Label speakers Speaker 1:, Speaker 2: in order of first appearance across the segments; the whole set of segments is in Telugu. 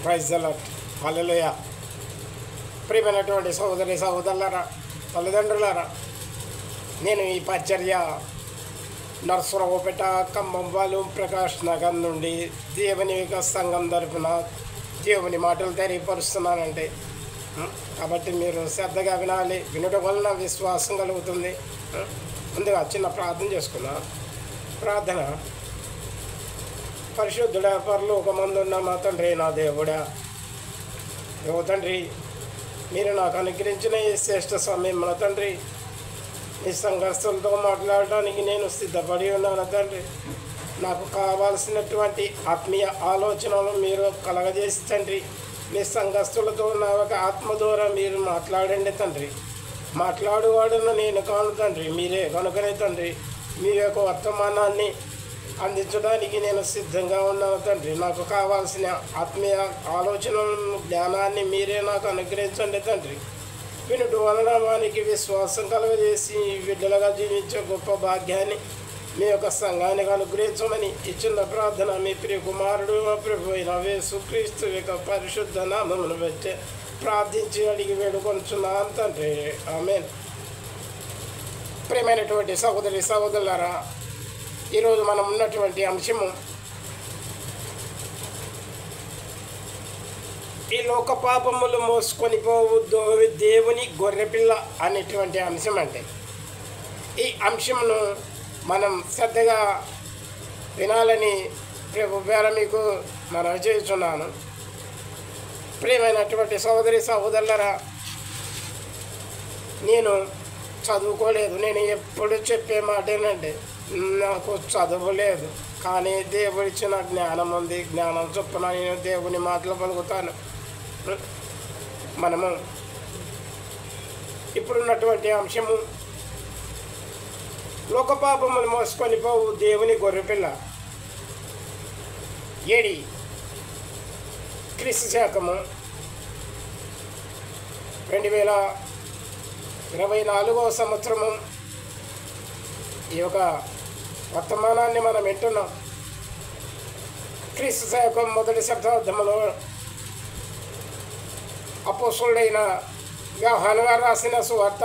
Speaker 1: Praise the lord. హల్లెలూయా. ప్రియమైనటువంటి సహోదరి సహోదరులారా, తల్లిదండ్రులారా, నేను ఈ పరిచర్య నర్సరావుపేట ఖమ్మం ప్రకాష్ నగర్ నుండి దేవుని సంఘం తరపున దేవుని మాటలు తెలియపరుస్తున్నానంటే, కాబట్టి మీరు శ్రద్ధగా వినాలి. వినడం వలన విశ్వాసం కలుగుతుంది. ముందుగా చిన్న ప్రార్థన చేసుకున్నా. ప్రార్థన. పరిశుద్ధుడా, పరలోకమందున్న మా తండ్రి, నా దేవుడా, ఓ తండ్రి, మీరు నాకు అనుగ్రహించిన ఈ శ్రేష్ఠ సమయం మన తండ్రి, ఈ సంఘస్థులతో మాట్లాడడానికి నేను సిద్ధపడి ఉన్నాను తండ్రి. నాకు కావాల్సినటువంటి ఆత్మీయ ఆలోచనలు మీరు కలగజేసి తండ్రి, మీ సంఘస్థులతో నా ఒక ఆత్మ ద్వారా మీరు మాట్లాడండి తండ్రి. మాట్లాడువాడును నేను కాను తండ్రి, మీరే కనుకనే తండ్రి. మీ యొక్క వర్తమానాన్ని అందించడానికి నేను సిద్ధంగా ఉన్నాను తండ్రి. నాకు కావాల్సిన ఆత్మీయ ఆలోచనలను, జ్ఞానాన్ని మీరే నాకు అనుగ్రహించండి తండ్రి. వినుటి వలన వానికి విశ్వాసం కలుగజేసి బిడ్డలుగా జీవించే గొప్ప భాగ్యాన్ని మీ యొక్క సంఘానికి అనుగ్రహించమని ఇచ్చిన ప్రార్థన మీ ప్రియ కుమారుడు మా ప్రభు అయిన యేసుక్రీస్తు యొక్క పరిశుద్ధ నామమును బట్టి ప్రార్థించి అడిగి వేడుకొంచున్నాను తండ్రి. ఆమేన్. ప్రియమైనటువంటి సహోదరి సహోదరులారా, ఈరోజు మనం ఉన్నటువంటి అంశము ఈ లోక పాపములు మోసుకొని పోవు దేవుని గొర్రెపిల్ల అనేటువంటి అంశం. అంటే ఈ అంశమును మనం శ్రద్ధగా వినాలని ప్రభు పేర మీకు మనవి చేస్తున్నాను. ప్రియమైనటువంటి సహోదరి సహోదరులారా, నేను చదువుకోలేదు. నేను ఎప్పుడు చెప్పే మాట ఏంటంటే, నాకు చదువు లేదు, కానీ దేవుడిచ్చిన జ్ఞానం ఉంది. జ్ఞానం చొప్పున నేను దేవుని మాటలు పలుకుతాను. మనము ఇప్పుడున్నటువంటి అంశము లోకపాపములు మోసుకొని పోవు దేవుని గొర్రెపిల్ల. ఏడి క్రీస్తు శకము 2024వ సంవత్సరము ఈ యొక్క వర్తమానాన్ని మనం వింటున్నాం. క్రీస్తు శకం మొదటి శతాబ్దంలో అపోస్తలుడైన యోహాను గారు రాసిన సువార్త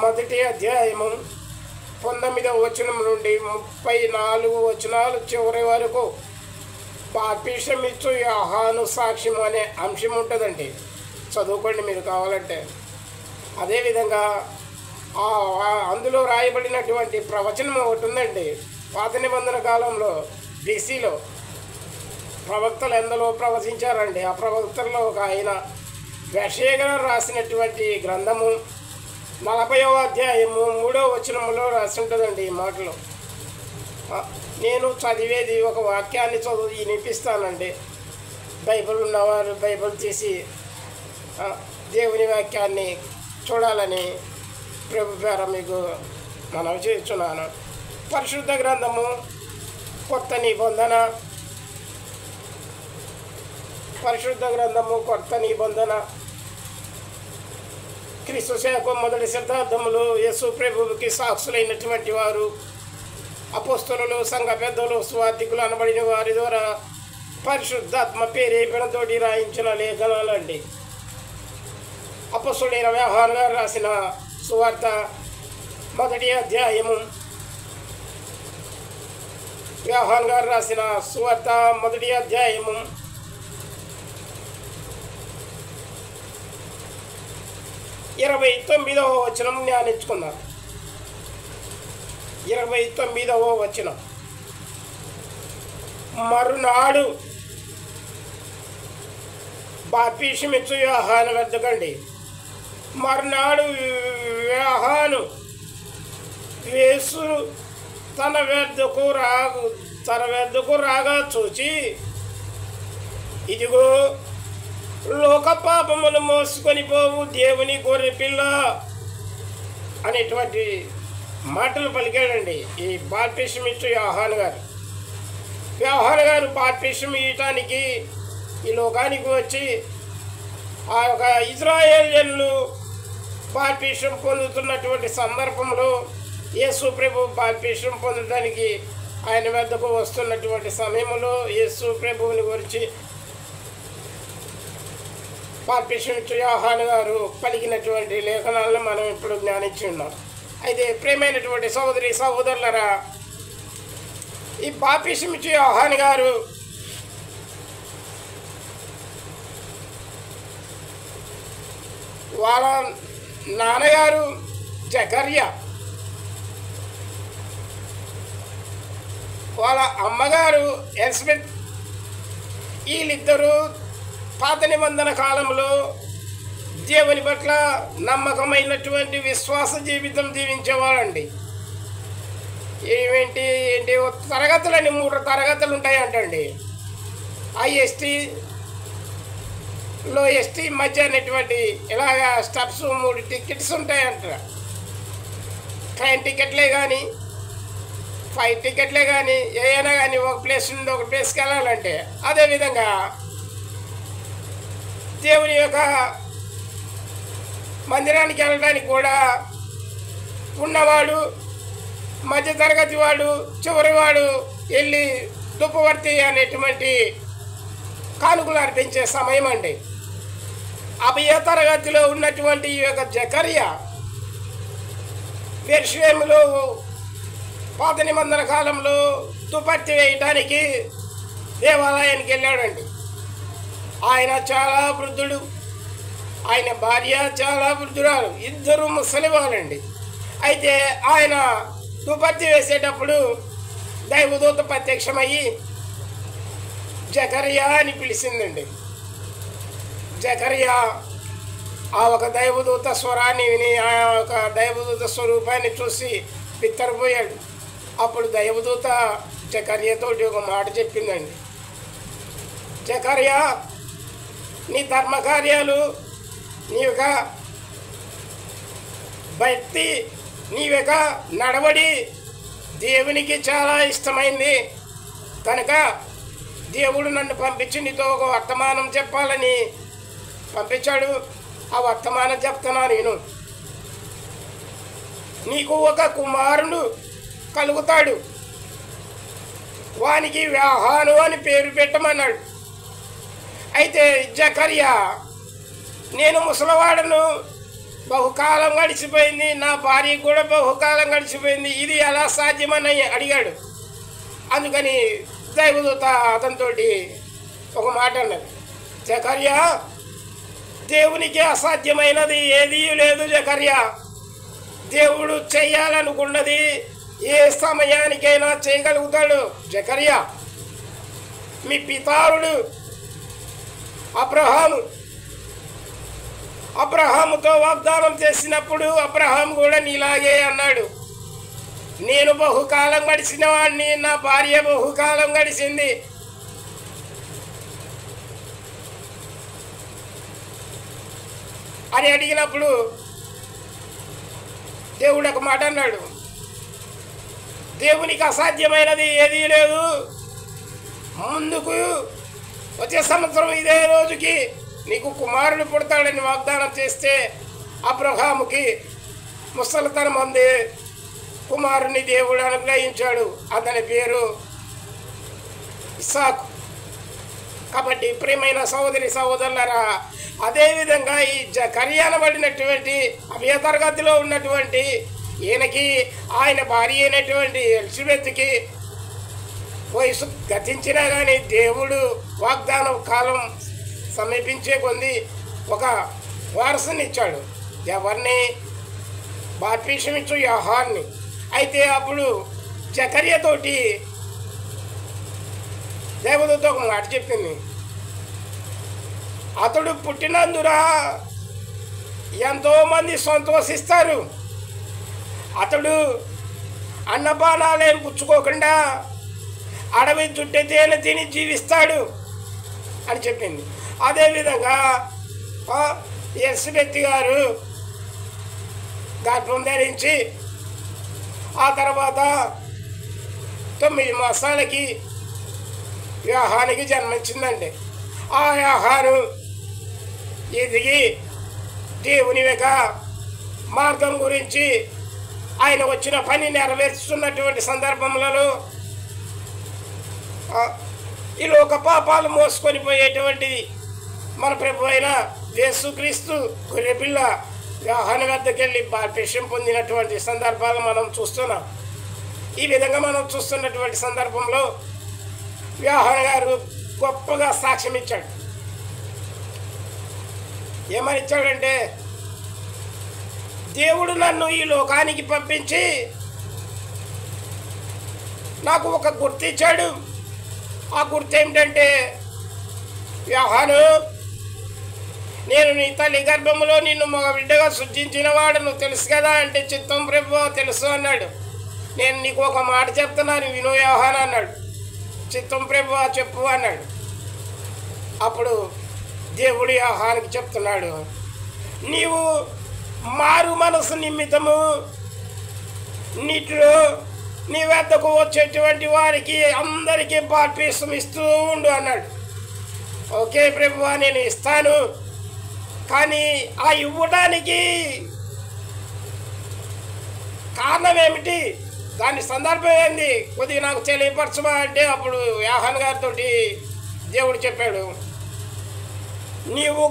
Speaker 1: మొదటి అధ్యాయము 19వ వచనం నుండి 34 వచనాలు చివరి వరకు బాప్తిసమిచ్చు యోహాను సాక్ష్యం అనే అంశం ఉంటుందండి. చదువుకోండి మీరు కావాలంటే. అదేవిధంగా అందులో రాయబడినటువంటి ప్రవచనం ఒకటి ఉందండి. పాత నిబంధన కాలంలో BCలో ప్రవక్తలు ఎందరో ప్రవచించారండి. ఆ ప్రవక్తల్లో ఒక ఆయన యెషయా గారు రాసినటువంటి గ్రంథము 40వ అధ్యాయము 3వ వచనంలో రాసి ఉంటుందండి ఈ మాటలు. నేను చదివేది ఒక వాక్యాన్ని వినిపిస్తానండి. బైబిల్ ఉన్నవారు బైబిల్ తీసి దేవుని వాక్యాన్ని చూడాలని ప్రభు పేర మీకు మనవి చేస్తున్నాను. పరిశుద్ధ గ్రంథము కొత్త నిబంధన. పరిశుద్ధ గ్రంథము కొత్త నిబంధన క్రీస్తు శకం మొదటి శతాబ్దములో యేసు ప్రభువుకి సాక్షులైనటువంటి వారు అపోస్తలులు, సంఘ పెద్దలు, సువార్థికులు అనబడిన వారి ద్వారా పరిశుద్ధాత్మ ప్రేరేపణతోటి రాయించిన లేఖనాలండి. అపోస్తలుడైన యోహాను గారు రాసిన సువార్త మొదటి అధ్యాయము, యోహాను గారు రాసిన సువార్త మొదటి అధ్యాయము 29వ వచనం ధ్యానించుకుందాం. 29వ వచనం. మరునాడు బాప్తిసమిచ్చు యోహాను వద్దకండి. మరునాడు యోహాను యేసు తన వద్దకు రాగా చూచి, ఇదిగో లోక పాపములు మోసుకొని పోవు దేవుని గొర్రెపిల్ల అనేటువంటి మాటలు పలికాడండి ఈ బాప్తిసమిచ్చు యోహాను గారు. యోహాను గారు బాప్తిసం ఇవ్వటానికి ఈ లోకానికి వచ్చి ఆ యొక్క ఇజ్రాయేలీయులు బాప్తిసం పొందుతున్నటువంటి సందర్భంలో యేసు ప్రభు బాప్తిసం పొందడానికి ఆయన వద్దకు వస్తున్నటువంటి సమయంలో యేసు ప్రభువుని గురించి బాప్తిస్మమిచ్చు యోహాను గారు పలికినటువంటి లేఖనాలను మనం ఇప్పుడు జ్ఞానించి ఉన్నాం. అయితే ప్రియమైనటువంటి సహోదరి సహోదరులరా, ఈ బాప్తిస్మమిచ్చు యోహాను గారు వాళ్ళ నాన్నగారు జకర్యా, వాళ్ళ అమ్మగారు ఎలిజబెత్. వీళ్ళిద్దరూ పాత నిబంధన కాలంలో దేవుని పట్ల నమ్మకమైనటువంటి విశ్వాస జీవితం జీవించేవాళ్ళండి. ఏంటి తరగతులని 3 తరగతులు ఉంటాయంటండి. ఎస్టీ, లో ఎస్టీ మధ్య అనేటువంటి ఇలాగా స్టెప్స్ 3 టికెట్స్ ఉంటాయంట. ట్రైన్ టికెట్లే కానీ 5 టికెట్లే కానీ ఏదైనా కానీ ఒక ప్లేస్ నుండి ఒక ప్లేస్కి వెళ్ళాలంటే, అదేవిధంగా దేవుని యొక్క మందిరానికి వెళ్ళడానికి కూడా ఉన్నవాడు, మధ్యతరగతి వాడు, చివరివాడు వెళ్ళి దుప్పవర్తి అనేటువంటి కానుకలు అర్పించే సమయం అండి. అభయ తరగతిలో ఉన్నటువంటి ఈ యొక్క జకర్యా బెత్లెహేములో పాత నిబంధన కాలంలో దుప్పర్తి వేయటానికి దేవాలయానికి వెళ్ళాడండి. ఆయన చాలా వృద్ధుడు, ఆయన భార్య చాలా వృద్ధురాలు, ఇద్దరు ముసలివాళ్ళండి. అయితే ఆయన దుప్పర్తి వేసేటప్పుడు దైవదూత ప్రత్యక్షమయ్యి జకర్యా అని పిలిచిందండి. జకర్యా ఆ ఒక దైవదూత స్వరాన్ని విని, ఆ ఒక దైవదూత స్వరూపాన్ని చూసి బిత్తరపోయాడు. అప్పుడు దైవదూత జకర్యాతోటి ఒక మాట చెప్పిందండి. జకర్యా, నీ ధర్మకార్యాలు, నీ యొక్క భక్తి, నీ యొక్క నడవడి దేవునికి చాలా ఇష్టమైంది కనుక దేవుడు నన్ను పంపించి నీతో ఒక వర్తమానం చెప్పాలని పంపించాడు. ఆ వర్తమానం చెప్తున్నా నేను. నీకు ఒక కుమారుడు కలుగుతాడు, వానికి యోహాను అని పేరు పెట్టమన్నాడు. అయితే జకర్యా, నేను ముసలివాడను, బహుకాలం గడిచిపోయింది, నా భార్య కూడా బహుకాలం గడిచిపోయింది, ఇది ఎలా సాధ్యమని అడిగాడు. అందుకని దైవదూత అతనితో ఒక మాట అన్నది. జకర్యా, దేవునికి అసాధ్యమైనది ఏదీ లేదు జకర్యా. దేవుడు చేయాలనుకున్నది ఏ సమయానికైనా చేయగలుగుతాడు. జకర్యా, మీ పితారుడు అబ్రహాముతో వాగ్దానం చేసినప్పుడు అబ్రహాం కూడా నీలాగే అన్నాడు, నేను బహుకాలం గడిచిన వాడిని, నా భార్య బహుకాలం గడిచింది. అని అడిగినప్పుడు దేవుడు ఒక మాట అన్నాడు, దేవునికి అసాధ్యమైనది ఏదీ లేదు. ముందుకు వచ్చే సంవత్సరం ఇదే రోజుకి నీకు కుమారుడు పుడతాడని వాగ్దానం చేస్తే అబ్రహాముకి ముసలితనం అంది కుమారుని దేవుడు అనుగ్రహించాడు. అతని పేరు ఇస్సాకు. కాబట్టి ప్రియమైన సహోదరి సహోదరులారా, అదేవిధంగా ఈ జకర్యా అనబడినటువంటి అభయ తరగతిలో ఉన్నటువంటి ఈయనకి ఆయన భార్య అయినటువంటి ఎలిజబెత్కి వయసు గతించినా కానీ దేవుడు వాగ్దానం కాలం సమీపించే కొంది ఒక వారసుని ఇచ్చాడు. ఎవరిని? బాప్తిస్మమిచ్చు యోహాన్ని. అయితే అప్పుడు జకర్యాతోటి దేవదూత ఒక మాట చెప్పింది, అతడు పుట్టినందున ఎంతోమంది సంతోషిస్తారు, అతడు అన్నపానాలేం పుచ్చుకోకుండా అడవి చుట్టే తేనె తిని జీవిస్తాడు అని చెప్పింది. అదేవిధంగా ఎలిజబెత్ గారు గర్భం ధరించి ఆ తర్వాత 9 మాసాలకి యోహానికి జన్మించిందండి. ఆ యోహాను ఎదిగి దేవుని యొక్క మార్గం గురించి ఆయన వచ్చిన పని నెరవేర్చుతున్నటువంటి సందర్భములలో ఈ లోక పాపాలు మోసుకొని పోయేటువంటిది మన ప్రభు అయిన యేసుక్రీస్తు గొర్రెపిల్ల యోహాను వద్దకు వెళ్ళి బాప్తిసం పొందినటువంటి సందర్భాలు మనం చూస్తున్నాం. ఈ విధంగా మనం చూస్తున్నటువంటి సందర్భంలో యోహాను గారు గొప్పగా సాక్ష్యం ఇచ్చాడు. ఏమని ఇచ్చాడంటే, దేవుడు నన్ను ఈ లోకానికి పంపించి నాకు ఒక గుర్తు ఇచ్చాడు. ఆ గుర్తు ఏమిటంటే, యోహాను, నేను నీ తల్లి గర్భంలో నిన్ను మగ బిడ్డగా సృష్టించిన వాడు, నువ్వు తెలుసు కదా అంటే, చిత్తం ప్రభు తెలుసు అన్నాడు. నేను నీకు ఒక మాట చెప్తున్నాను, విను యోహాను అన్నాడు. చిత్తం ప్రభు చెప్పు అన్నాడు. అప్పుడు దేవుడు యోహానుకి చెప్తున్నాడు, నీవు మారు మనసు నిమిత్తము నీటిలో నీ వద్దకు వచ్చేటువంటి వారికి అందరికీ బాప్తిసం ఇస్తూ ఉండు అన్నాడు. ఓకే ప్రభువా, నేను ఇస్తాను. కానీ ఆ ఇవ్వడానికి కారణం ఏమిటి, దాని సందర్భం ఏంది, కొద్దిగా నాకు తెలియపరచమా అంటే, అప్పుడు యోహాను గారితో దేవుడు చెప్పాడు, నీవు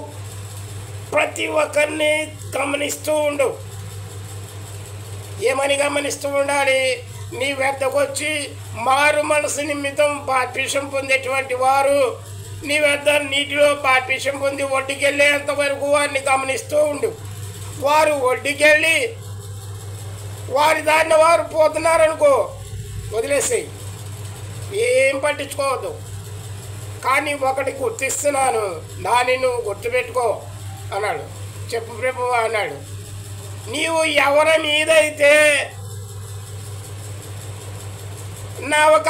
Speaker 1: ప్రతి ఒక్కరిని గమనిస్తూ ఉండు. ఏమని గమనిస్తూ ఉండాలి, నీ వద్దకు వచ్చి మారు మనసు నిమిత్తం బాప్తిసం పొందేటువంటి వారు నీ వద్ద నీటిలో బాప్తిసం పొంది ఒడ్డుకెళ్ళేంత వరకు వారిని గమనిస్తూ ఉండు. వారు ఒడ్డుకెళ్ళి వారి దారిన వారు పోతున్నారనుకో, వదిలేసేయి, ఏం పట్టించుకోవద్దు. కానీ ఒకటి గుర్తిస్తున్నాను, దాన్ని నువ్వు గుర్తుపెట్టుకో అన్నాడు. చెప్పు ప్రభువా అన్నాడు. నీవు ఎవరి మీదైతే నా ఒక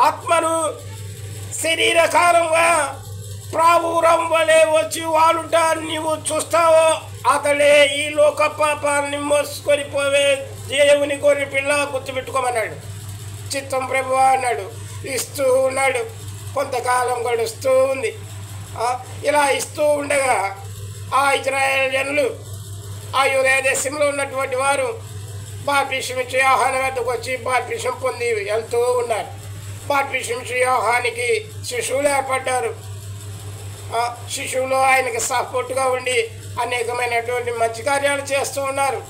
Speaker 1: ఆత్మను శరీరకారంగా ప్రావురం వలె వచ్చి వాడుట నీవు చూస్తావో, అతడే ఈ లోక పాపాన్ని మోసుకొని పోవే దేవుని గొర్రె పిల్ల, గుర్తుపెట్టుకోమన్నాడు. చిత్తం ప్రభువా అన్నాడు. ఇస్తూ ఉన్నాడు. కొంతకాలం గడుస్తూ ఉంది. ఇలా ఇస్తూ ఉండగా ఆ ఇజ్రాయేల్ జనులు, ఆ యూదయ దేశంలో ఉన్నటువంటి వారు బాప్తిసం ఇచ్చి యోహాను వద్దకు వచ్చి బాప్తిసం పొంది వెళ్తూ ఉన్నారు. బాప్తిసం ఇచ్చి యోహానికి శిశువులు ఏర్పడ్డారు. శిశువులు ఆయనకి సపోర్ట్గా ఉండి అనేకమైనటువంటి మంచి కార్యాలు చేస్తూ ఉన్నారు.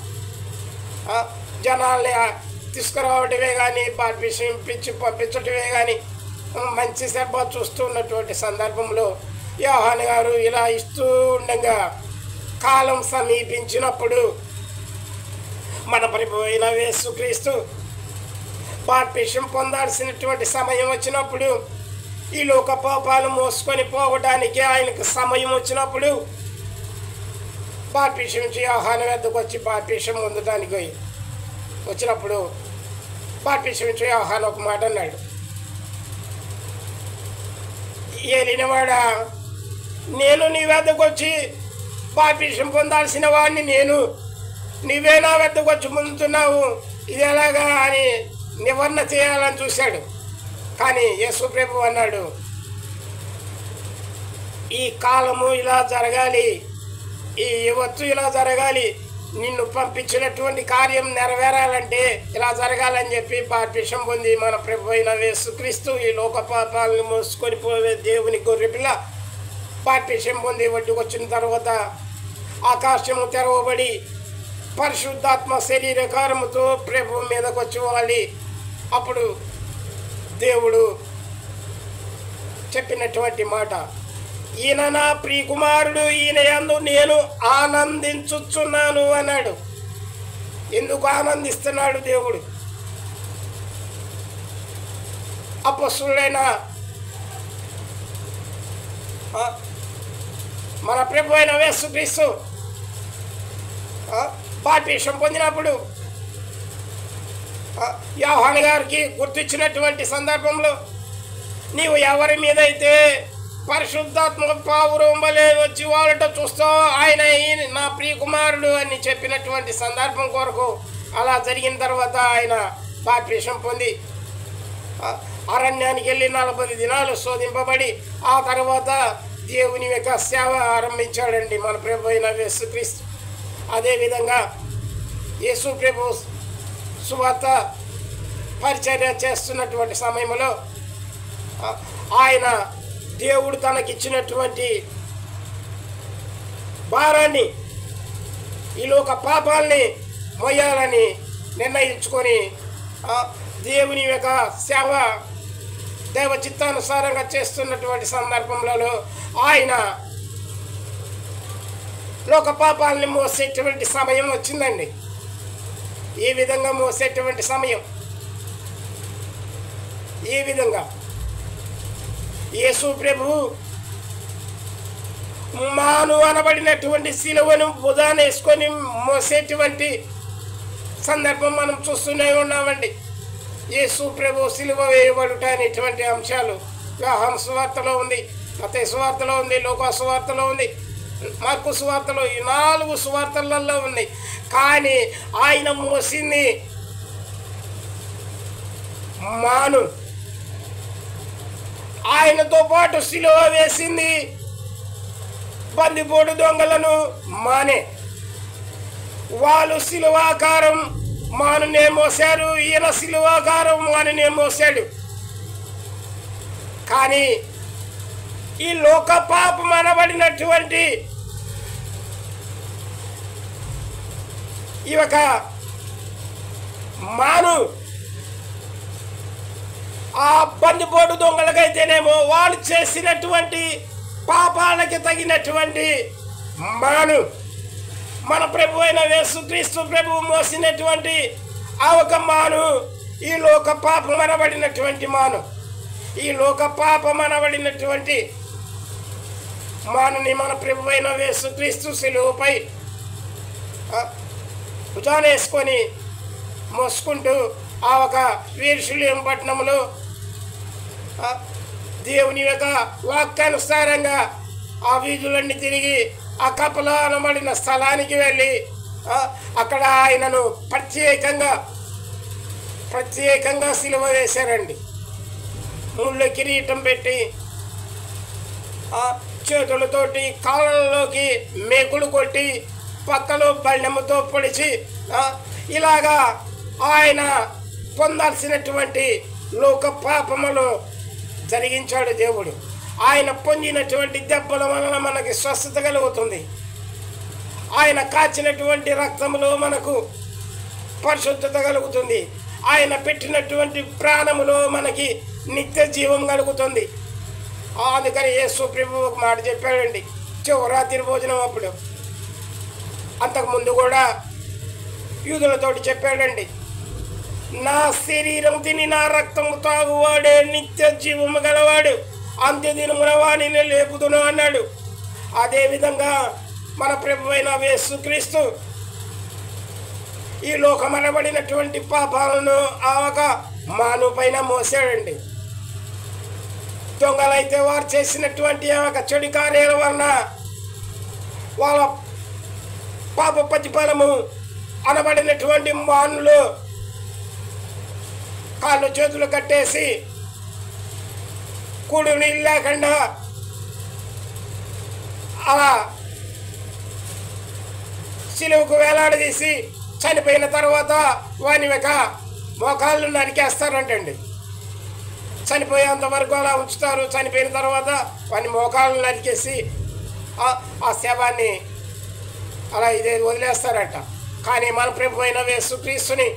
Speaker 1: జనాల్ని తీసుకురావటమే కానీ, బాప్తిసం ఇచ్చి పంపించటమే కానీ మంచి సభ చూస్తూ ఉన్నటువంటి సందర్భంలో యోహాను గారు ఇలా ఇస్తూ ఉండగా కాలం సమీపించినప్పుడు మన ప్రభు అయిన యేసుక్రీస్తు బాప్తిసం పొందాల్సినటువంటి సమయం వచ్చినప్పుడు, ఈ లోక పాపాలు మోసుకొని పోవడానికి ఆయనకు సమయం వచ్చినప్పుడు బాప్తిసం ఇచ్చి యోహాను వద్దకు వచ్చి బాప్తిసం పొందడానికి వచ్చినప్పుడు బాప్తిసం ఇచ్చి యోహాను ఒక మాట అన్నాడు, ఏలినవాడా, నేను నీ వద్దకు వచ్చి బాప్తిసం పొందాల్సిన వాడిని నేను, నీవే నా వద్దకు వచ్చి పొందుతున్నావు, ఇది ఎలాగా అని నివారణ చేయాలని చూశాడు. కానీ యేసు ప్రభు అన్నాడు, ఈ కాలము ఇలా జరగాలి, ఈ యువత్తు ఇలా జరగాలి, నిన్ను పంపించినటువంటి కార్యం నెరవేరాలంటే ఇలా జరగాలని చెప్పి బాప్తిసం పొంది మన ప్రభు అయిన యేసుక్రీస్తు ఈ లోక పాపాలను మోసుకొని పోయే దేవుని గొర్రెపిల్ల బాప్తిసం పొంది ఒడ్డుకు వచ్చిన తర్వాత ఆకాశము తెరవబడి పరిశుద్ధాత్మ శరీరకారముతో ప్రభు మీదకు వచ్చి వాలి. అప్పుడు దేవుడు చెప్పినటువంటి మాట, ఈయన నా ప్రియకుమారుడు, ఈయన యందు నేను ఆనందించుచున్నాను అన్నాడు. ఎందుకు ఆనందిస్తున్నాడు దేవుడు? అపొస్తలుడైన మన ప్రభు అయిన యేసుక్రీస్తు బాప్తిసం పొందినప్పుడు యోహాను గారికి గుర్తించినటువంటి సందర్భంలో, నీవు ఎవరి మీదైతే పరిశుద్ధాత్మ పావురం వలె వచ్చి వాళ్ళట చూస్తావు, ఆయన నా ప్రియకుమారుడు అని చెప్పినటువంటి సందర్భం కొరకు అలా జరిగిన తర్వాత ఆయన బాప్తిసం పొంది అరణ్యానికి వెళ్ళి 40 దినాలు శోధింపబడి ఆ తర్వాత దేవుని యొక్క సేవ ఆరంభించాడండి మన ప్రభు అయిన యేసుక్రీస్తు. అదేవిధంగా యేసు ప్రభు సువార్త పరిచర్య చేస్తున్నటువంటి సమయంలో ఆయన దేవుడు తనకిచ్చినటువంటి భారాన్ని ఈ లోక పాపాలని మోయాలని నిర్ణయించుకొని దేవుని యొక్క సేవ దైవ చిత్తానుసారంగా చేస్తున్నటువంటి సందర్భంలో ఆయన లోక పాపాలని మోసేటువంటి సమయం వచ్చిందండి. ఈ విధంగా మోసేటువంటి సమయం, ఈ విధంగా యేసు ప్రభువు మాను అనబడినటువంటి శిలువను భుజాన వేసుకొని మోసేటువంటి సందర్భం మనం చూస్తూనే ఉన్నామండి. యేసు ప్రభు శిలువ వేయబడుట అనేటువంటి అంశాలు యోహాను సువార్తలో ఉంది, మత్తయి సువార్తలో ఉంది, లూకా సువార్తలో ఉంది, మార్కు సువార్తలో, ఈ 4 సువార్తలలో ఉన్నాయి. కానీ ఆయన మోసింది మాను, ఆయనతో పాటు శిలువ వేసింది బందిపోటు దొంగలను మానే. వాళ్ళు శిలువాకారం మానునే మోసారు, ఈయన శిలువాకారం మానునే మోసాడు. కానీ ఈ లోక పాపం అనబడినటువంటి ఈ యొక్క మాను ఆ బందిపోటు దొంగలకైతేనేమో వాళ్ళు చేసినటువంటి పాపాలకి తగినటువంటి మాను, మన ప్రభు అయిన యేసుక్రీస్తు ప్రభువు మోసినటువంటి ఆ ఒక మాను ఈ లోక పాపం అనబడినటువంటి మాను, ఈ లోక పాపం అనబడినటువంటి మానుని మన ప్రభు అయిన యేసుక్రీస్తు శిలువపై భుజాన వేసుకొని మోసుకుంటూ ఆ ఒక యెరూషలేము పట్టణంలో దేవుని యొక్క వాక్యానుసారంగా ఆ వీధులన్నీ తిరిగి ఆ కపల అనబడిన స్థలానికి వెళ్ళి అక్కడ ఆయనను ప్రత్యేకంగా సిలువ వేశారండి. ముళ్ళ కిరీటం పెట్టి చేతులతోటి కాళ్ళలోకి మేకులు కొట్టి పక్కలో బళ్ళెముతో పొడిచి ఇలాగా ఆయన పొందాల్సినటువంటి లోక పాపములు జరిగించాడు దేవుడు. ఆయన పొందినటువంటి దెబ్బల వలన మనకి స్వస్థత కలుగుతుంది. ఆయన కాచినటువంటి రక్తములో మనకు పరిశుద్ధత కలుగుతుంది. ఆయన పెట్టినటువంటి ప్రాణములో మనకి నిత్య జీవం కలుగుతుంది. అందుకని యేసు ప్రభు ఒక మాట చెప్పాడండి చివరాత్రి భోజనం అప్పుడు. అంతకుముందు కూడా యూదులతోటి చెప్పాడండి, నా శరీరం తిని నా రక్తము తాగువాడే నిత్య జీవము గలవాడు, అంత్యదినమున వాణిని లేపుదును అన్నాడు. అదేవిధంగా మన ప్రభు అయిన యేసుక్రీస్తు ఈ లోకమనబడినటువంటి పాపాలను ఆ ఒక మాను పైన మోసాడండి. దొంగలైతే వారు చేసినటువంటి ఆ ఒక చెడు కార్యాల వలన వాళ్ళ పాప ప్రతిఫలము అనబడినటువంటి మానులు కాళ్ళు చేతులు కట్టేసి కూడు నీళ్ళు లేకుండా అలా సిలువకు వేలాడదీసి చనిపోయిన తర్వాత వాని యొక్క మోకాళ్ళు నరికేస్తారంటండి. చనిపోయేంత వరకు అలా ఉంచుతారు. చనిపోయిన తర్వాత వాని మోకాళ్ళు నరికేసి ఆ శవాన్ని అలా ఇదే వదిలేస్తారట. కానీ మన ప్రభు అయిన యేసుక్రీస్తుని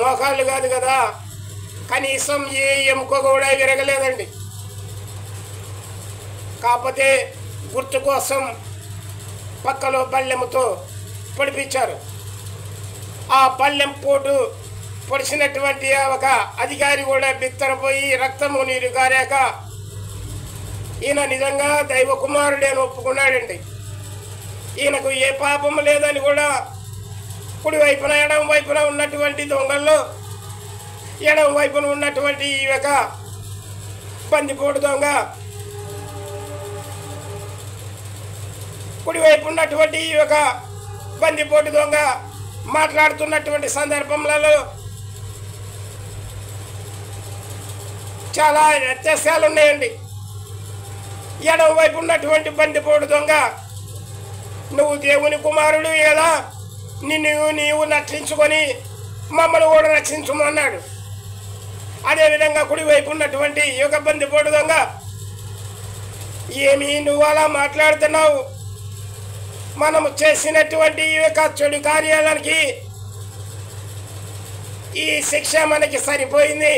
Speaker 1: మోకాళ్ళు కాదు కదా, కనీసం ఏ ఎముక కూడా విరగలేదండి. కాకపోతే గుర్తు కోసం పక్కలో పళ్ళెముతో పొడిపించారు. ఆ పళ్ళెం పోటు పొడిచినటువంటి ఒక అధికారి కూడా బిత్తరపోయి రక్తము నీరు కారాక ఈయన నిజంగా దైవ కుమారుడే అని ఒప్పుకున్నాడండి. ఈయనకు ఏ పాపము లేదని కూడా కుడి వైపున ఎడం వైపున ఉన్నటువంటి దొంగల్లో ఎడం వైపున ఉన్నటువంటి ఈ యొక్క బందిపోటు దొంగ, కుడివైపు ఉన్నటువంటి ఈ యొక్క బందిపోటు దొంగ మాట్లాడుతున్నటువంటి సందర్భంలో చాలా వ్యత్యాసాలు ఉన్నాయండి. ఎడం వైపు ఉన్నటువంటి బందిపోటు దొంగ, నువ్వు దేవుని కుమారుడు కదా, నీవు రక్షించుకొని మమ్మల్ని కూడా రక్షించమన్నాడు. అదేవిధంగా కుడివైపు ఉన్నటువంటి యుగ బందిపోటు దొంగ, ఏమి నువ్వు అలా మాట్లాడుతున్నావు? మనము చేసినటువంటి ఈ యొక్క చెడు కార్యాలకి ఈ శిక్ష మనకి సరిపోయింది.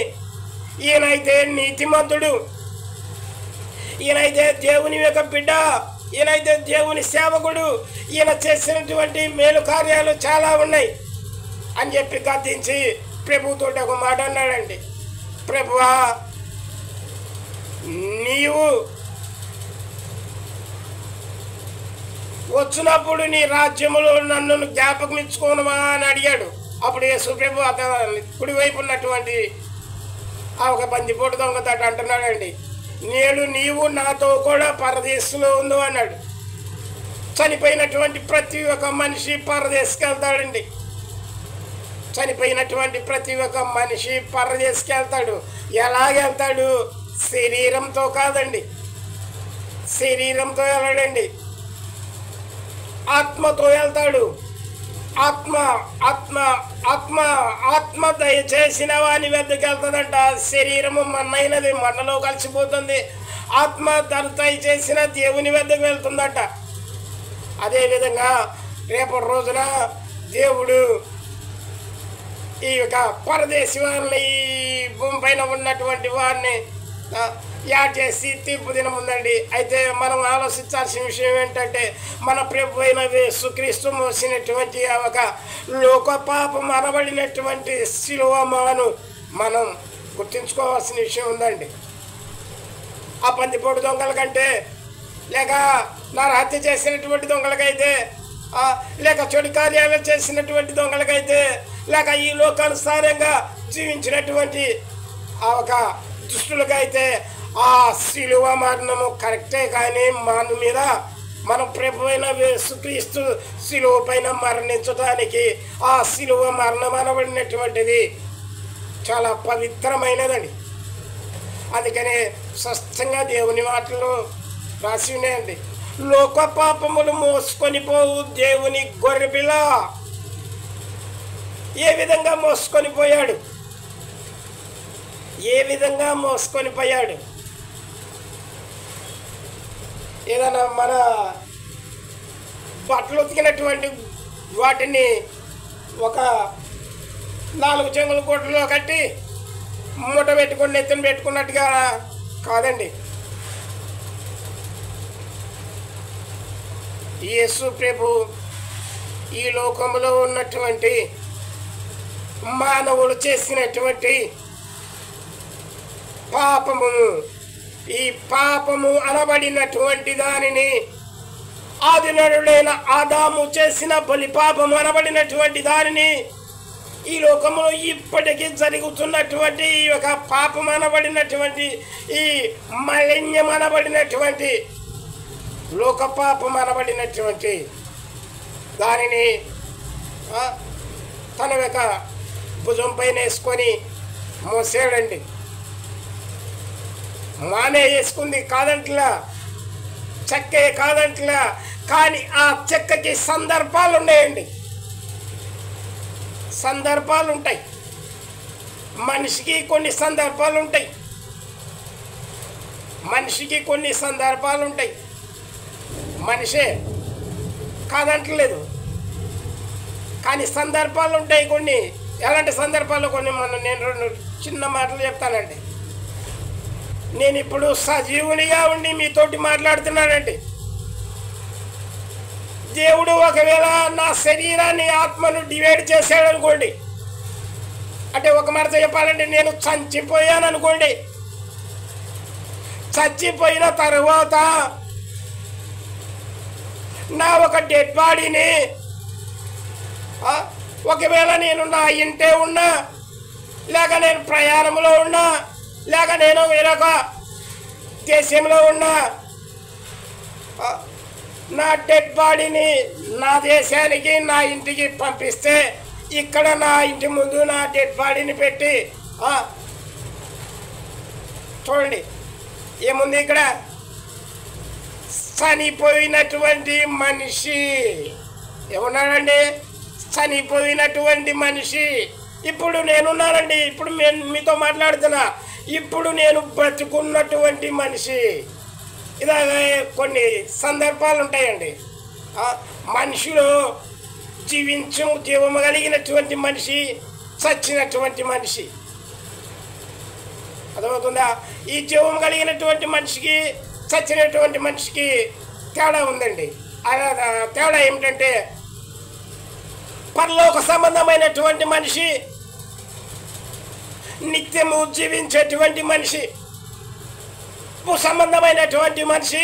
Speaker 1: ఈయనైతే నీతిమంతుడు, ఈయనైతే దేవుని యొక్క బిడ్డ, ఈయనైతే దేవుని సేవకుడు, ఈయన చేసినటువంటి మేలు కార్యాలు చాలా ఉన్నాయి అని చెప్పి గద్దించి ప్రభుతో ఒక మాట అన్నాడండి. ప్రభువా, నీవు వచ్చినప్పుడు నీ రాజ్యములో నన్ను జ్ఞాపకం ఇచ్చుకోనుమా అని అడిగాడు. అప్పుడు యేసు ప్రభు అతను కుడివైపు ఉన్నటువంటి ఆ ఒక బందిపోటు దొంగతో అంటున్నాడండి, నేడు నీవు నాతో కూడా పరదేశంలో ఉండు అన్నాడు. చనిపోయినటువంటి ప్రతి ఒక్క మనిషి పరదేశకి వెళ్తాడండి. చనిపోయినటువంటి ప్రతి ఒక్క మనిషి పరదేశకి వెళ్తాడు. ఎలాగెళ్తాడు? శరీరంతో కాదండి, శరీరంతో వెళ్ళడండి, ఆత్మతో వెళ్తాడు. ఆత్మ ఆత్మ ఆత్మ ఆత్మ దయచేసిన వాని వద్దకు వెళ్తుందంట. శరీరము మన్నైనది, మన్నలో కలిసిపోతుంది. ఆత్మ దయచేసిన దేవుని వద్దకు వెళ్తుందట. అదేవిధంగా రేపటి రోజున దేవుడు ఈ యొక్క పరదేశి వారిని, ఈ భూమి పైన ఉన్నటువంటి వారిని యాడ్ చేసి తీర్పు దినం ఉందండి. అయితే మనం ఆలోచించాల్సిన విషయం ఏంటంటే, మన ప్రభు అయిన యేసుక్రీస్తు మోసినటువంటి ఒక లోక పాపం అనబడినటువంటి శిలువ మాను మనం గుర్తుంచుకోవాల్సిన విషయం ఉందండి. ఆ బందిపోటు దొంగల కంటే, లేక నరహత్య చేసినటువంటి దొంగలకైతే, లేక చెడు కార్యాలు చేసినటువంటి దొంగలకైతే, లేక ఈ లోకానుసారంగా జీవించినటువంటి ఆ ఒక దుష్టులకైతే ఆ శిలువ మరణము కరెక్టే. కానీ మన మీద మన ప్రభు అయిన యేసుక్రీస్తు శిలువ పైన మరణించడానికి ఆ శిలువ మరణం అనబడినటువంటిది చాలా పవిత్రమైనదండి. అందుకనే స్పష్టంగా దేవుని మాటలు రాసి ఉన్నాయండి. లోక పాపములు మోసుకొని పోవు దేవుని గొర్రెపిల్ల. ఏ విధంగా మోసుకొని పోయాడు? ఏ విధంగా మోసుకొని పోయాడు? ఏదైనా మన బట్టలు ఉతికినటువంటి వాటిని ఒక 4 చెంగుల కోట్లలో కట్టి మూట పెట్టుకొని నెత్తిన పెట్టుకున్నట్టుగా కాదండి. యేసు ప్రభు ఈ లోకంలో ఉన్నటువంటి మానవులు చేసినటువంటి పాపము, ఈ పాపము అనబడినటువంటి దానిని ఆదినరుడైన ఆదాము చేసిన బలి పాపము అనబడినటువంటి దానిని ఈ లోకంలో ఇప్పటికీ జరుగుతున్నటువంటి ఈ యొక్క పాపం అనబడినటువంటి, ఈ మాలిన్యం అనబడినటువంటి, లోక పాపం అనబడినటువంటి దానిని తన యొక్క భుజం పైన వేసుకొని మోసాడండి. మానే వేసుకుంది కాదంట్లా, చెక్కే కాదంట్లా, కానీ ఆ చెక్కకి సందర్భాలు ఉన్నాయండి. సందర్భాలు ఉంటాయి. మనిషికి కొన్ని సందర్భాలు ఉంటాయి. మనిషికి కొన్ని సందర్భాలు ఉంటాయి. మనిషే కాదంటలేదు, కానీ సందర్భాలు ఉంటాయి కొన్ని. ఎలాంటి సందర్భాలు? కొన్ని నేను 2 చిన్న మాటలు చెప్తానండి. నేను ఇప్పుడు సజీవునిగా ఉండి మీతోటి మాట్లాడుతున్నానండి. దేవుడు ఒకవేళ నా శరీరాన్ని, ఆత్మను డివైడ్ చేశాడు అనుకోండి, అంటే ఒక మాట చెప్పాలంటే నేను చచ్చిపోయాను అనుకోండి. చచ్చిపోయిన తర్వాత నా ఒక డెడ్ బాడీని ఒకవేళ నేను నా ఇంటే ఉన్నా, లేక నేను ప్రయాణంలో ఉన్నా, లేక నేను వేరొక దేశంలో ఉన్నా, నా డెడ్ బాడీని నా దేశానికి, నా ఇంటికి పంపిస్తే, ఇక్కడ నా ఇంటి ముందు నా డెడ్ బాడీని పెట్టి చూడండి ఏముంది ఇక్కడ? చనిపోయినటువంటి మనిషి ఏమన్నాడండి? చనిపోయినటువంటి మనిషి ఇప్పుడు నేనున్నానండి, ఇప్పుడు మీతో మాట్లాడుతున్నా, ఇప్పుడు నేను బ్రతుకున్నటువంటి మనిషి. ఇలాగే కొన్ని సందర్భాలు ఉంటాయండి. మనుషులు జీవము కలిగినటువంటి మనిషి, చచ్చినటువంటి మనిషి. అర్థమవుతుందా? ఈ జీవం కలిగినటువంటి మనిషికి చచ్చినటువంటి మనిషికి తేడా ఉందండి. తేడా ఏమిటంటే, పరలోక సంబంధమైనటువంటి మనిషి, నిత్యము జీవించేటువంటి మనిషి, భూ సంబంధమైనటువంటి మనిషి,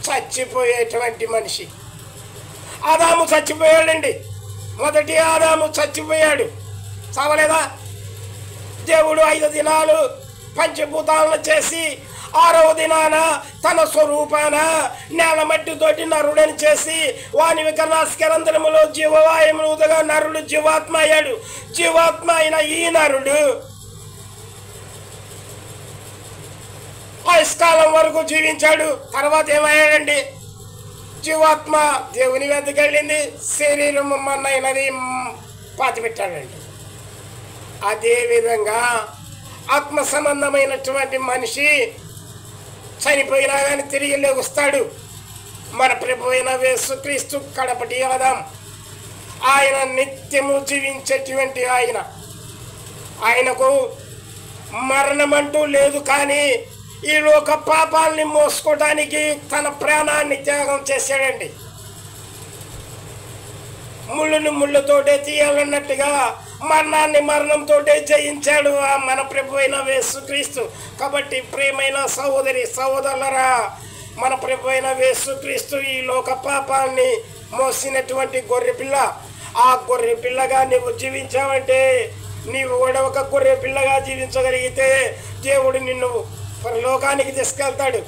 Speaker 1: చచ్చిపోయేటువంటి మనిషి. ఆదాము చచ్చిపోయాడండి. మొదటి ఆదాము చచ్చిపోయాడు, చావలేదా? దేవుడు 5 దినాలు పంచభూతాలను చేసి 6వ దినాన తన స్వరూపాన నేల మట్టితోటి నరుడని చేసి వాని వికర్ణాస్కరంధ్రములో జీవవాయువుగా నరుడు జీవాత్మ అయ్యాడు. జీవాత్మ అయిన ఈ నరుడు ఆయుష్కాలం వరకు జీవించాడు. తర్వాత ఏమయ్యాడండి? జీవాత్మ దేవుని వద్దకు వెళ్ళింది, శరీరం మన్నైనది పాతిపెట్టాడండి. అదేవిధంగా ఆత్మ సంబంధమైనటువంటి మనిషి చనిపోయినా కానీ తిరిగి లేగుస్తాడు. మన ప్రభు అయిన యేసుక్రీస్తు కడపటి ఆదాం. ఆయన నిత్యము జీవించేటువంటి ఆయనకు మరణం అంటూ లేదు. కానీ ఈ లోక పాపాలని మోసుకోవడానికి తన ప్రాణాన్ని త్యాగం చేశాడండి. ముళ్ళుని ముళ్ళతోటే తీయాలన్నట్టుగా మరణాన్ని మరణంతోటే జయించాడు మన ప్రభు అయిన యేసుక్రీస్తు. కాబట్టి ప్రియమైన సహోదరి సహోదరులరా, మన ప్రభు అయిన యేసుక్రీస్తు ఈ లోక పాపాన్ని మోసినటువంటి గొర్రె పిల్ల. ఆ గొర్రె పిల్లగా నువ్వు జీవించావంటే, నీవు కూడా ఒక గొర్రె పిల్లగా జీవించగలిగితే దేవుడు నిన్ను పరలోకానికి తీసుకెళ్తాడు.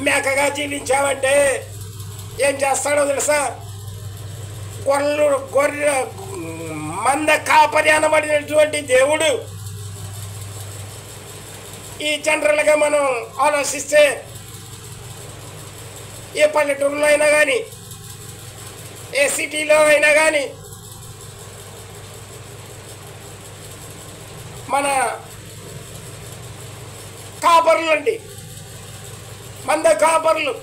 Speaker 1: మేకగా జీవించావంటే ఏం చేస్తాడో తెలుసా? గొర్రె మంద కాపరి అనబడినటువంటి దేవుడు. ఈ జనరల్గా మనం ఆలోచిస్తే ఏ పల్లెటూరులో అయినా కానీ, ఏ సిటీలో అయినా కానీ, మన కాపర్లు అండి, మంద కాపర్లు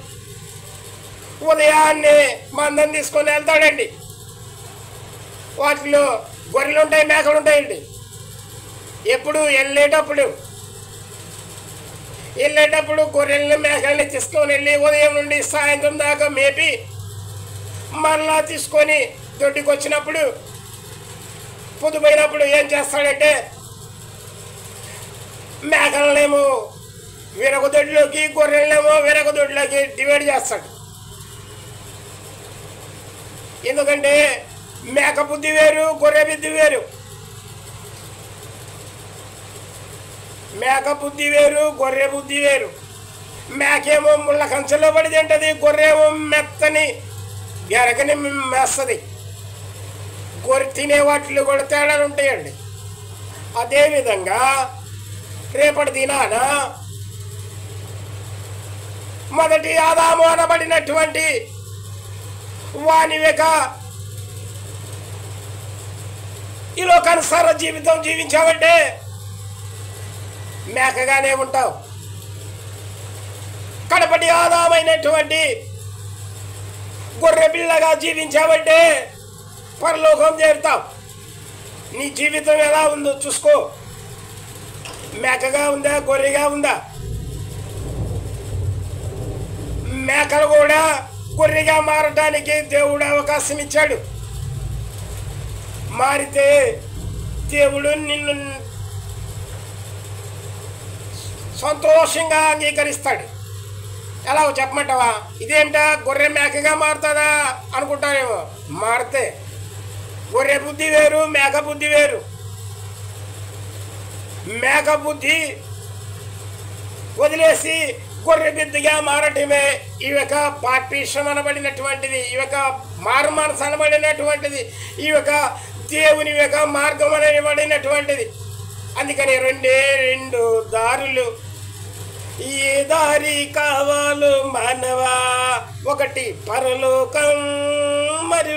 Speaker 1: ఉదయాన్నే మందం తీసుకొని వెళ్తాడండి. వాటిలో గొర్రెలు ఉంటాయి, మేకలు ఉంటాయండి. ఎప్పుడు వెళ్ళేటప్పుడు గొర్రెల్ని మేకల్ని తీసుకొని వెళ్ళి ఉదయం నుండి సాయంత్రం దాకా మేపి మరలా తీసుకొని దొడ్డికి వచ్చినప్పుడు పొద్దుపోయినప్పుడు ఏం చేస్తాడంటే, మేకలనేమో వేరొక దొడ్లోకి, గొర్రెలనేమో వేరొక దొడ్లోకి డివైడ్ చేస్తాడు. ఎందుకంటే మేక బుద్ధి వేరు, గొర్రె బుద్ధి వేరు. మేక బుద్ధి వేరు, గొర్రె బుద్ధి వేరు. మేకేమో ముళ్ళ కంచెలో పడి తింటది, గొర్రెమో మెత్తని ఎరగని మేస్తుంది. గొర్రె తినే వాటిలో కూడా తేడాలు ఉంటాయండి. అదేవిధంగా రేపటి దినాన మొదటి ఆదాము అనబడినటువంటి వాని యొక్క ఈ లోకానుసార జీవితం జీవించావంటే మేకగానే ఉంటావు. కడపటి ఆదామైనటువంటి గొర్రె పిల్లగా జీవించావంటే పరలోకం చేరుతావు. నీ జీవితం ఎలా ఉందో చూసుకో. మేకగా ఉందా, గొర్రెగా ఉందా? మేకలు కూడా గొర్రెగా మారటానికి దేవుడు అవకాశం ఇచ్చాడు. మారితే దేవుడు నిన్ను సంతోషంగా అంగీకరిస్తాడు. ఎలా చెప్పమంటావా? ఇదేంటా గొర్రె మేకగా మారుతుందా అనుకుంటారేమో. మారితే గొర్రె బుద్ధి వేరు, మేక బుద్ధి వేరు. మేక బుద్ధి వదిలేసి గొర్రె బుద్ధిగా మారటమే ఈ యొక్క బాప్టిసం అనబడినటువంటిది, ఈ యొక్క మారుమనసు అనబడినటువంటిది, ఈ యొక్క దేవుని యొక్క మార్గం అనబడినటువంటిది. అందుకని రెండు దారులు. ఏ దారి కావాలో మానవా? ఒకటి పరలోకం,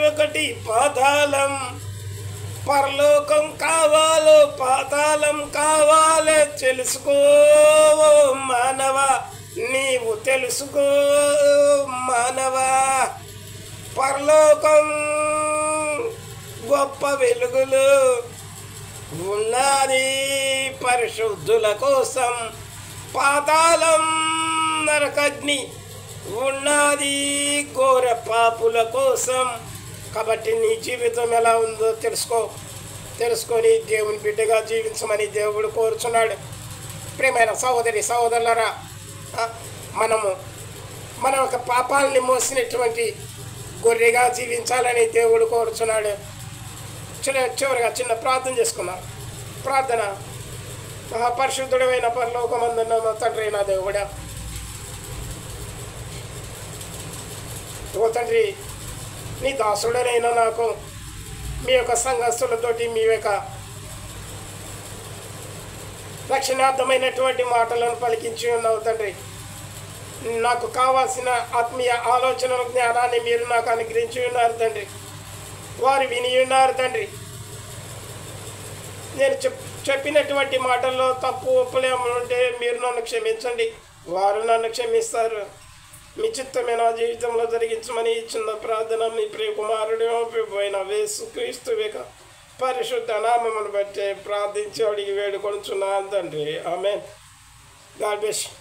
Speaker 1: ఒకటి పాతాళం. పరలోకం కావాలో పాతాళం కావాలో తెలుసుకో మానవ, నీవు తెలుసుకో మానవ. పరలోకం గొప్ప వెలుగులు ఉన్నది పరిశుద్ధుల కోసం, పాతాళం నరకగ్ని ఉన్నది ఘోర పాపుల కోసం. కాబట్టి నీ జీవితం ఎలా ఉందో తెలుసుకొని దేవుని బిడ్డగా జీవించమని దేవుడు కోరుచున్నాడు. ప్రియమైన సహోదరి సహోదరులరా, మన ఒక పాపాలని మోసినటువంటి గొర్రెగా జీవించాలని దేవుడు కోరుచున్నాడు. చివరిగా చిన్న ప్రార్థన చేసుకున్నాం. ప్రార్థన. మహాపరిశుద్ధుడైన పరలోకమందున్న మా తండ్రి నా దేవుడా, ఓ తండ్రి, నీ దాసుడనైనా నాకు మీ యొక్క సంఘస్థులతోటి మీ యొక్క రక్షణార్థమైనటువంటి మాటలను పలికించి ఉన్నావు తండ్రి. నాకు కావాల్సిన ఆత్మీయ ఆలోచనల జ్ఞానాన్ని మీరు నాకు అనుగ్రహించి ఉన్నారు తండ్రి. వారు విని ఉన్నారు తండ్రి. నేను చెప్పినటువంటి మాటల్లో తప్పు ఒప్పులు ఉంటే మీరు నన్ను క్షమించండి, వారు నన్ను క్షమిస్తారు. మీ చిత్తమే నా జీవితంలో జరిగించమని చిన్న ప్రార్థన మీ ప్రియ కుమారుడు అయిన యేసుక్రీస్తు పరిశుద్ధ నామమును బట్టి ప్రార్థించి అడిగి వేడుకొనుచున్నాను తండ్రి. ఆమేన్. God bless you.